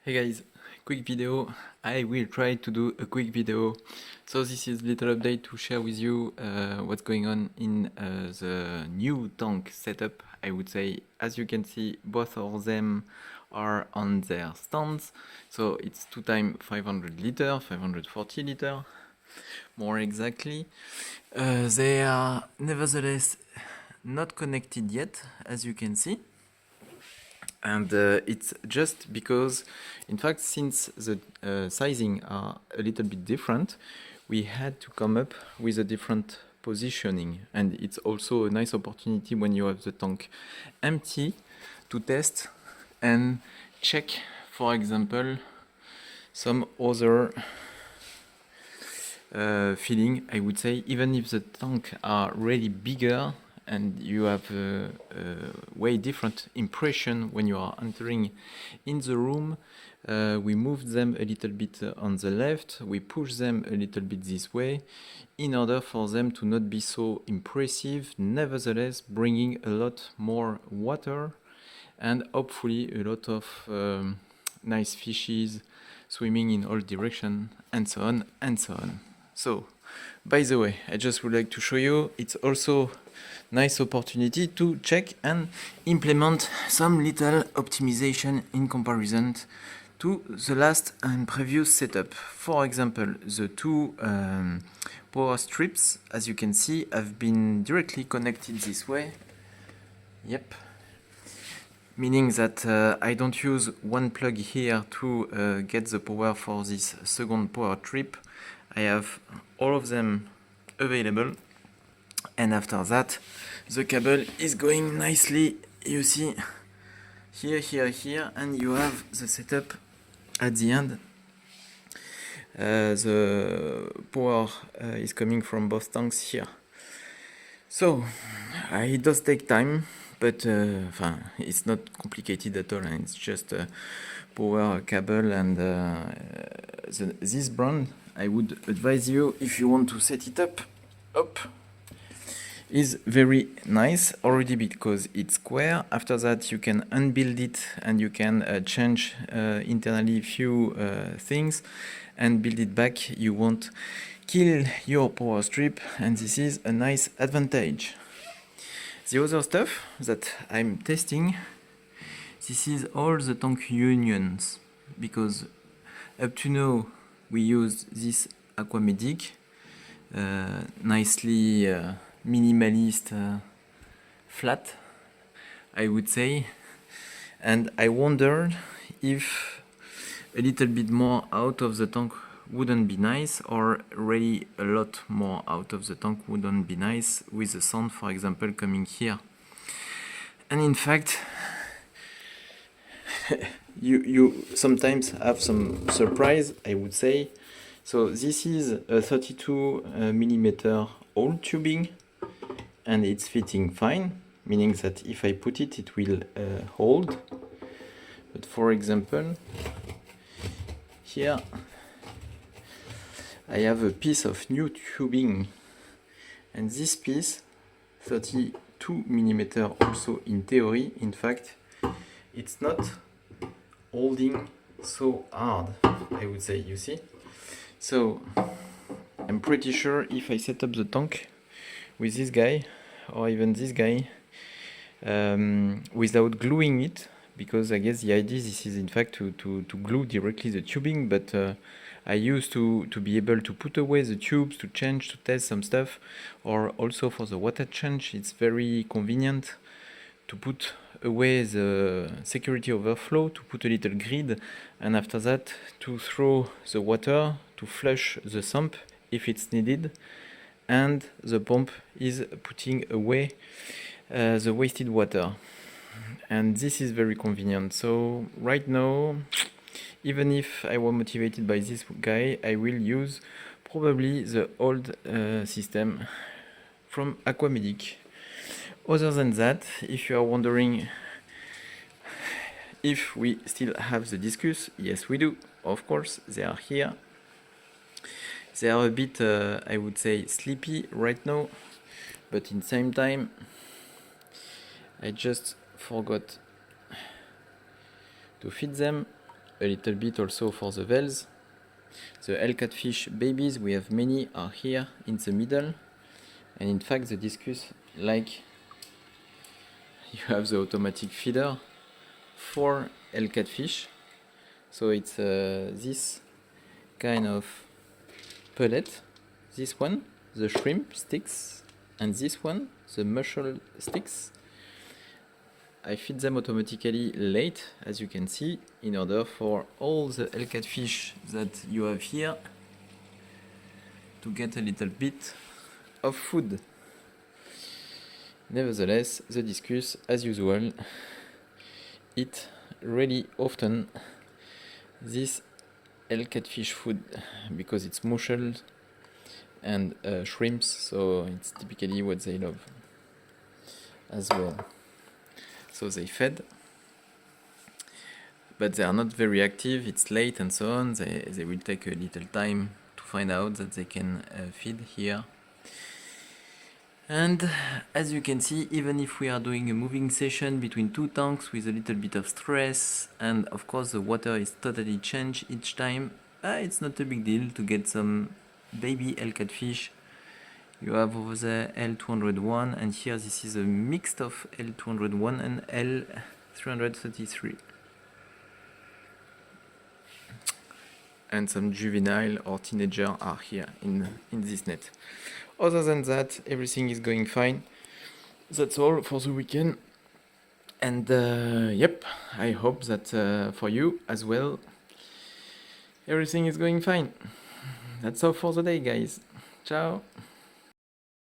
Hey guys, quick video. I will try to do a quick video. So this is a little update to share with you what's going on in the new tank setup. I would say, as you can see, both of them are on their stands. So it's 2 times 500 liter, 540 liter, more exactly. They are nevertheless not connected yet, as you can see. And it's just because, in fact, since the sizing are a little bit different, we had to come up with a different positioning. And it's also a nice opportunity when you have the tank empty to test and check, for example, some other feeling, I would say, even if the tank are really bigger and you have a way different impression when you are entering in the room. We moved them a little bit on the left, we push them a little bit this way in order for them to not be so impressive, nevertheless bringing a lot more water and hopefully a lot of nice fishes swimming in all directions and so on and so on. So, by the way, I just would like to show you, it's also nice opportunity to check and implement some little optimization in comparison to the last and previous setup. For example, the two power strips, as you can see, have been directly connected this way. Yep. Meaning that I don't use one plug here to get the power for this second power strip. I have all of them available, and after that the cable is going nicely, you see, here, and you have the setup at the end. The power is coming from both tanks here. So it does take time, but it's not complicated at all, and it's just a power cable. And this brand, I would advise you, if you want to set it up, is very nice already because it's square. After that you can unbuild it and you can change internally a few things and build it back. You won't kill your power strip, and this is a nice advantage. The other stuff that I'm testing, this is all the tank unions, because up to now we use this Aquamedic, nicely minimalist, flat, I would say, and I wondered if a little bit more out of the tank wouldn't be nice, or really a lot more out of the tank wouldn't be nice, with the sound, for example, coming here. And in fact, you sometimes have some surprise, I would say. So this is a 32 millimeter old tubing, and it's fitting fine, meaning that if I put it, it will hold. But for example, here I have a piece of new tubing, and this piece, 32 millimeter also in theory, in fact, it's not holding so hard, I would say, you see. So I'm pretty sure if I set up the tank with this guy, or even this guy, without gluing it, because I guess the idea this is in fact to glue directly the tubing, but I used to be able to put away the tubes, to change, to test some stuff, or also for the water change, it's very convenient to put away the security overflow, to put a little grid, and after that to throw the water, to flush the sump if it's needed, and the pump is putting away the wasted water. And this is very convenient. So right now, even if I were motivated by this guy, I will use probably the old system from Aquamedic. Other than that, if you are wondering if we still have the discus, yes we do, of course, they are here. They are a bit, I would say, sleepy right now, but in the same time, I just forgot to feed them, a little bit also for the whales. The L catfish babies, we have many, are here in the middle, and in fact the discus, like you have the automatic feeder for L catfish, so it's this kind of pellet, this one, the shrimp sticks, and this one, the mussel sticks. I feed them automatically late, as you can see, in order for all the L catfish that you have here to get a little bit of food. Nevertheless, the discus, as usual, eat really often this L catfish food because it's mussels and shrimps, so it's typically what they love as well. So they fed, but they are not very active, it's late and so on. They will take a little time to find out that they can feed here. And as you can see, even if we are doing a moving session between two tanks with a little bit of stress, and of course the water is totally changed each time, it's not a big deal to get some baby L catfish. You have over there L201, and here this is a mix of L201 and L333. And some juvenile or teenager are here in this net. Other than that, everything is going fine. That's all for the weekend. And yep, I hope that for you as well, everything is going fine. That's all for the day, guys. Ciao.